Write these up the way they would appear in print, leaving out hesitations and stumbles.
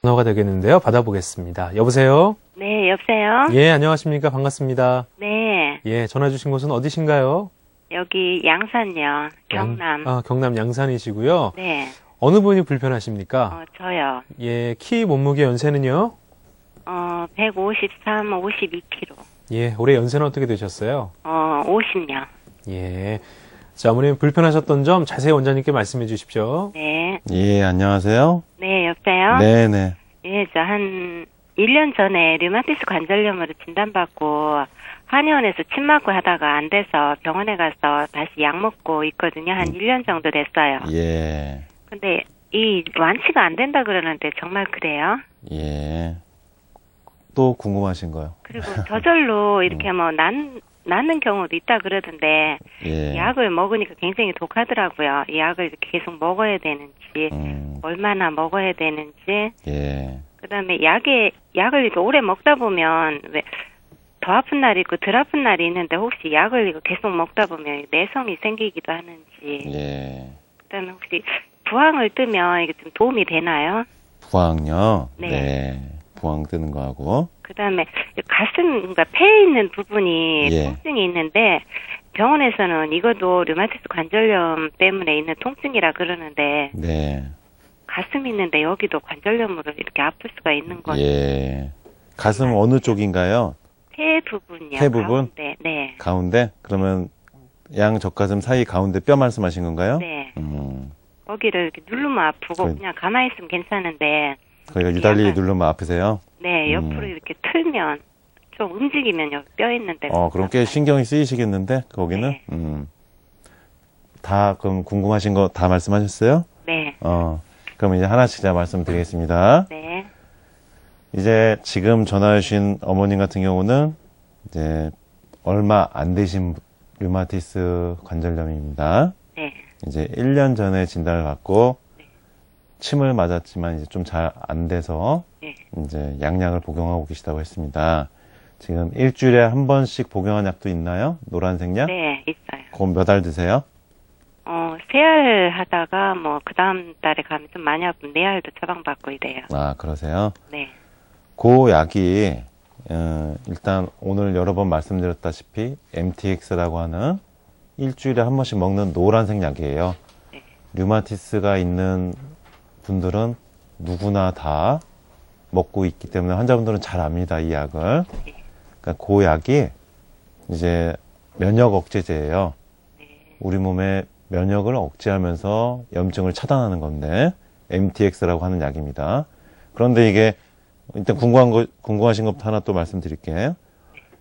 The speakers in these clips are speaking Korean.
전화가 되겠는데요. 받아보겠습니다. 여보세요? 네, 여보세요? 예, 안녕하십니까. 반갑습니다. 네, 예, 전화 주신 곳은 어디신가요? 여기 양산요, 경남. 경남 양산이시고요. 네, 어느 분이 불편하십니까? 저요. 예, 키, 몸무게, 연세는요? 153, 52kg. 예, 올해 연세는 어떻게 되셨어요? 50년. 예. 자, 어머님 불편하셨던 점 자세히 원장님께 말씀해 주십시오. 네. 예, 안녕하세요. 네, 여보세요? 네네. 예, 저 한 1년 전에 류마티스 관절염으로 진단받고 한의원에서 침 맞고 하다가 안 돼서 병원에 가서 다시 약 먹고 있거든요. 한 1년 정도 됐어요. 예, 근데 이 완치가 안 된다 그러는데 정말 그래요? 예. 또 궁금하신 거요? 그리고 저절로 이렇게 뭐 낫는 경우도 있다 그러던데 예. 약을 먹으니까 굉장히 독하더라고요. 이 약을 이렇게 계속 먹어야 되는지 얼마나 먹어야 되는지 예. 그다음에 약을 이렇게 오래 먹다 보면 왜 더 아픈 날이 있고 덜 아픈 날이 있는데 혹시 약을 이거 계속 먹다 보면 내성이 생기기도 하는지 예. 그다음에 혹시 부항을 뜨면 이게 좀 도움이 되나요? 부항요? 네. 부항 뜨는 거하고. 그다음에 가슴, 그러니까 폐에 있는 부분이 예. 통증이 있는데 병원에서는 이것도 류마티스 관절염 때문에 있는 통증이라 그러는데 네. 가슴 있는데 여기도 관절염으로 이렇게 아플 수가 있는 거죠. 예. 가슴 어느 쪽인가요? 폐 부분이요. 폐 부분? 가운데. 네. 가운데? 그러면 양 젖가슴 사이 가운데 뼈 말씀하신 건가요? 네. 음. 거기를 이렇게 누르면 아프고 그- 그냥 가만히 있으면 괜찮은데 거기가 유달리 약간- 누르면 아프세요? 네, 옆으로 이렇게 틀면 좀 움직이면 여기 뼈 있는데 그럼 꽤 신경이 쓰이시겠는데, 거기는? 네. 다, 그럼 궁금하신 거 다 말씀하셨어요? 네. 그럼 이제 하나씩 제가 말씀드리겠습니다. 네. 이제 지금 전화 주신 어머님 같은 경우는 이제 얼마 안 되신 류마티스 관절염입니다. 네. 이제 1년 전에 진단을 받고 침을 맞았지만 이제 좀 잘 안 돼서 네. 이제 양약을 복용하고 계시다고 했습니다. 지금 일주일에 한 번씩 복용한 약도 있나요? 노란색 약? 네, 있어요. 그럼 몇 알 드세요? 세 알 하다가 뭐 그 다음 달에 가면 좀 많이 아프면 4알도 처방받고 이래요. 아, 그러세요? 네. 그 약이 일단 오늘 여러 번 말씀드렸다시피 MTX라고 하는 일주일에 한 번씩 먹는 노란색 약이에요. 네. 류마티스가 있는 분들은 누구나 다 먹고 있기 때문에 환자분들은 잘 압니다, 이 약을. 그러니까 그 약이 이제 면역 억제제예요. 우리 몸의 면역을 억제하면서 염증을 차단하는 건데 MTX라고 하는 약입니다. 그런데 이게 일단 궁금하신 것부터 하나 또 말씀드릴게요.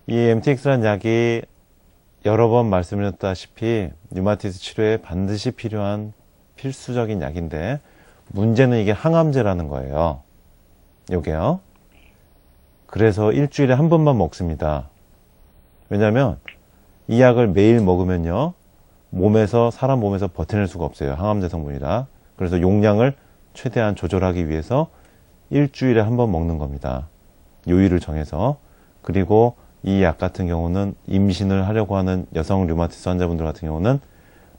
이 MTX라는 약이 여러 번 말씀드렸다시피 류마티스 치료에 반드시 필요한 필수적인 약인데 문제는 이게 항암제라는 거예요. 요게요. 그래서 일주일에 한 번만 먹습니다. 왜냐하면 이 약을 매일 먹으면요. 사람 몸에서 버텨낼 수가 없어요. 항암제 성분이라. 그래서 용량을 최대한 조절하기 위해서 일주일에 한 번 먹는 겁니다. 요일을 정해서. 그리고 이 약 같은 경우는 임신을 하려고 하는 여성 류마티스 환자분들 같은 경우는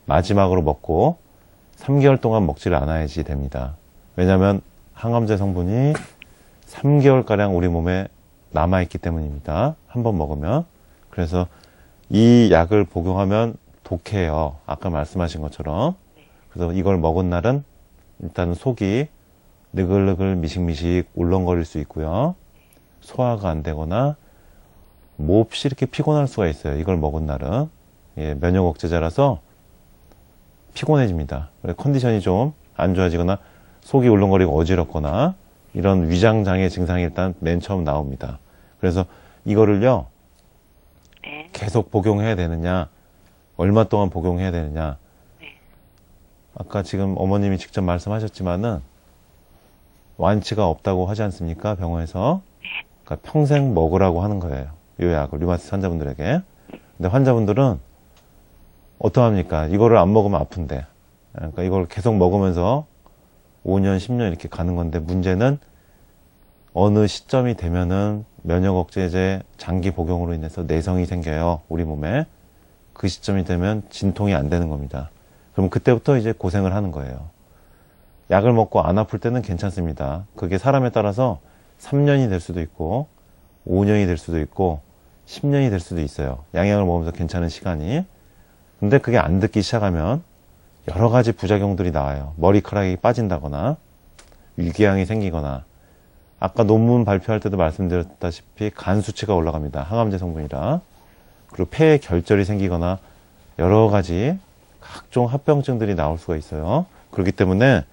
마지막으로 먹고 3개월 동안 먹지를 않아야지 됩니다. 왜냐하면 항암제 성분이 3개월가량 우리 몸에 남아있기 때문입니다. 한 번 먹으면. 그래서 이 약을 복용하면 독해요. 아까 말씀하신 것처럼. 그래서 이걸 먹은 날은 일단 속이 느글느글 미식미식 울렁거릴 수 있고요. 소화가 안 되거나 몹시 이렇게 피곤할 수가 있어요. 이걸 먹은 날은. 예, 면역 억제제라서 피곤해집니다. 컨디션이 좀 안 좋아지거나 속이 울렁거리고 어지럽거나 이런 위장장애 증상이 일단 맨 처음 나옵니다. 그래서 이거를요. 네. 계속 복용해야 되느냐, 얼마 동안 복용해야 되느냐. 아까 지금 어머님이 직접 말씀하셨지만은 완치가 없다고 하지 않습니까? 병원에서. 그러니까 평생 먹으라고 하는 거예요. 이 약을 류마티스 환자분들에게. 근데 환자분들은 어떠합니까? 이거를 안 먹으면 아픈데. 그러니까 이걸 계속 먹으면서 5년, 10년 이렇게 가는 건데 문제는 어느 시점이 되면은 면역 억제제 장기 복용으로 인해서 내성이 생겨요. 우리 몸에. 그 시점이 되면 진통이 안 되는 겁니다. 그럼 그때부터 이제 고생을 하는 거예요. 약을 먹고 안 아플 때는 괜찮습니다. 그게 사람에 따라서 3년이 될 수도 있고 5년이 될 수도 있고 10년이 될 수도 있어요. 양약을 먹으면서 괜찮은 시간이. 근데 그게 안 듣기 시작하면 여러 가지 부작용들이 나와요. 머리카락이 빠진다거나 위궤양이 생기거나 아까 논문 발표할 때도 말씀드렸다시피 간 수치가 올라갑니다. 항암제 성분이라. 그리고 폐에 결절이 생기거나 여러 가지 각종 합병증들이 나올 수가 있어요. 그렇기 때문에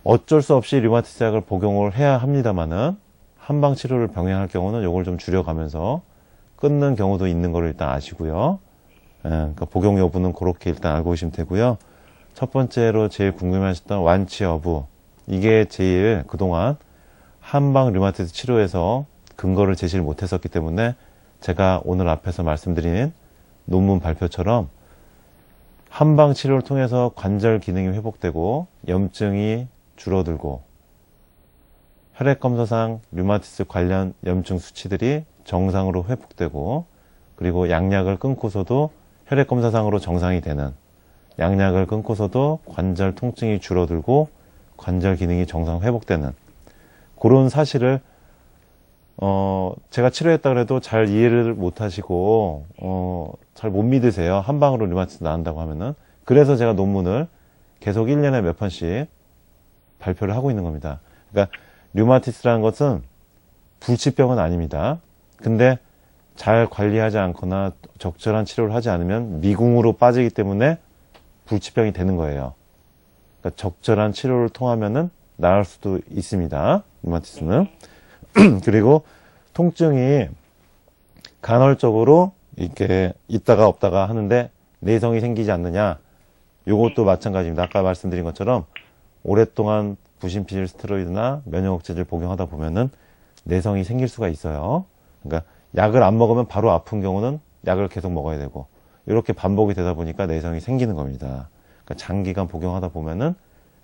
어쩔 수 없이 류마티스 약을 복용을 해야 합니다만은 한방 치료를 병행할 경우는 이걸 좀 줄여가면서 끊는 경우도 있는 걸 일단 아시고요. 그러니까 복용 여부는 그렇게 일단 알고 계시면 되고요. 첫 번째로 제일 궁금해하셨던 완치 여부. 이게 제일 그동안 한방 류마티스 치료에서 근거를 제시를 못했었기 때문에 제가 오늘 앞에서 말씀드린 논문 발표처럼 한방 치료를 통해서 관절 기능이 회복되고 염증이 줄어들고 혈액검사상 류마티스 관련 염증 수치들이 정상으로 회복되고 그리고 양약을 끊고서도 혈액검사상으로 정상이 되는 양약을 끊고서도 관절 통증이 줄어들고 관절 기능이 정상 회복되는 그런 사실을 제가 치료했다 그래도 잘 이해를 못 하시고 잘 못 믿으세요. 한방으로 류마티스 나은다고 하면은. 그래서 제가 논문을 계속 1년에 몇 편씩 발표를 하고 있는 겁니다. 그러니까 류마티스라는 것은 불치병은 아닙니다. 근데 잘 관리하지 않거나 적절한 치료를 하지 않으면 미궁으로 빠지기 때문에 불치병이 되는 거예요. 그러니까 적절한 치료를 통하면은 나을 수도 있습니다. 류마티스는. 그리고 통증이 간헐적으로 이렇게 있다가 없다가 하는데 내성이 생기지 않느냐. 요것도 마찬가지입니다. 아까 말씀드린 것처럼 오랫동안 부신피질 스테로이드나 면역억제제를 복용하다 보면은 내성이 생길 수가 있어요. 그러니까 약을 안 먹으면 바로 아픈 경우는 약을 계속 먹어야 되고 이렇게 반복이 되다 보니까 내성이 생기는 겁니다. 그러니까 장기간 복용하다 보면은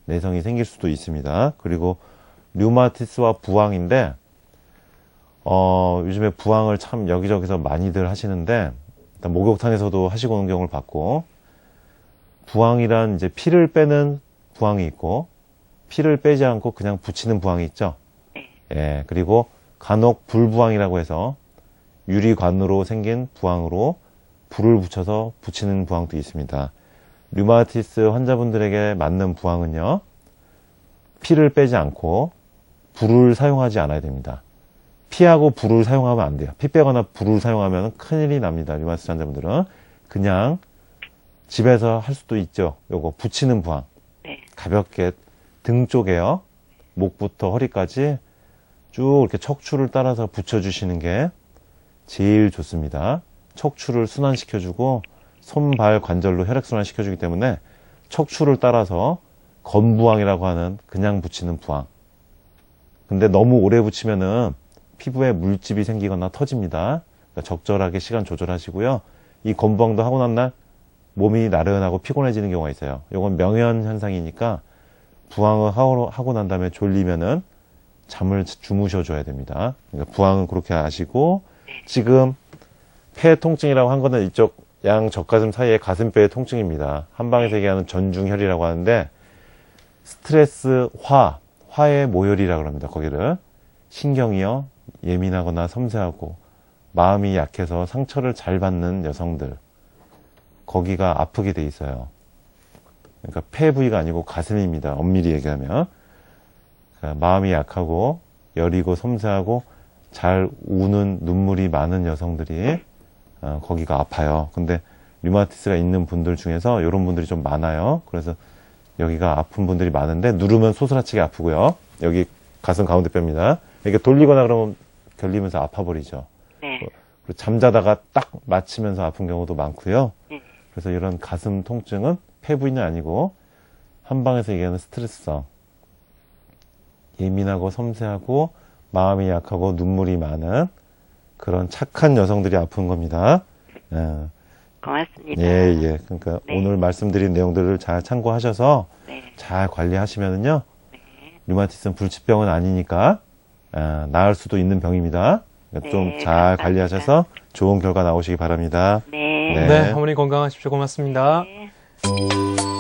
내성이 생길 수도 있습니다. 그리고 류마티스와 부항인데 요즘에 부항을 참 여기저기서 많이들 하시는데 일단 목욕탕에서도 하시고 오는 경우를 봤고 부항이란 이제 피를 빼는 부항이 있고 피를 빼지 않고 그냥 붙이는 부항이 있죠. 예, 그리고 간혹 불부항이라고 해서 유리관으로 생긴 부항으로 불을 붙여서 붙이는 부항도 있습니다. 류마티스 환자분들에게 맞는 부항은요. 피를 빼지 않고 불을 사용하지 않아야 됩니다. 피하고 불을 사용하면 안 돼요. 피 빼거나 불을 사용하면 큰일이 납니다. 류마티스 환자분들은. 그냥 집에서 할 수도 있죠. 요거 붙이는 부항. 가볍게 등 쪽에요. 목부터 허리까지 쭉 이렇게 척추를 따라서 붙여주시는 게 제일 좋습니다. 척추를 순환시켜주고 손발 관절로 혈액순환 시켜주기 때문에 척추를 따라서 건부항이라고 하는 그냥 붙이는 부항. 근데 너무 오래 붙이면은 피부에 물집이 생기거나 터집니다. 그러니까 적절하게 시간 조절하시고요. 이 건부항도 하고 난 날 몸이 나른하고 피곤해지는 경우가 있어요. 이건 명현 현상이니까 부항을 하고 난 다음에 졸리면은 잠을 주무셔줘야 됩니다. 그러니까 부항은 그렇게 하시고 지금 폐 통증이라고 한 거는 이쪽 양 젖가슴 사이의 가슴뼈의 통증입니다. 한방에서 얘기하는 전중혈이라고 하는데 스트레스 화의 모혈이라고 합니다. 거기를 신경이요 예민하거나 섬세하고 마음이 약해서 상처를 잘 받는 여성들 거기가 아프게 돼 있어요. 그러니까 폐 부위가 아니고 가슴입니다. 엄밀히 얘기하면 그러니까 마음이 약하고 여리고 섬세하고 잘 우는 눈물이 많은 여성들이 거기가 아파요. 근데 류마티스가 있는 분들 중에서 이런 분들이 좀 많아요. 그래서 여기가 아픈 분들이 많은데 누르면 소스라치게 아프고요. 여기 가슴 가운데 뼈입니다. 이렇게 돌리거나 그러면 결리면서 아파버리죠. 네. 그리고 잠자다가 딱 맞히면서 아픈 경우도 많고요. 그래서 이런 가슴 통증은 폐 부위는 아니고 한방에서 얘기하는 스트레스성 예민하고 섬세하고 마음이 약하고 눈물이 많은 그런 착한 여성들이 아픈 겁니다. 고맙습니다. 예. 그러니까 네. 오늘 말씀드린 내용들을 잘 참고하셔서 잘 관리하시면은요. 류마티스는 불치병은 아니니까 나을 수도 있는 병입니다. 그러니까 좀 잘 관리하셔서 좋은 결과 나오시기 바랍니다. 네. 네, 어머니 건강하십시오. 고맙습니다. 네.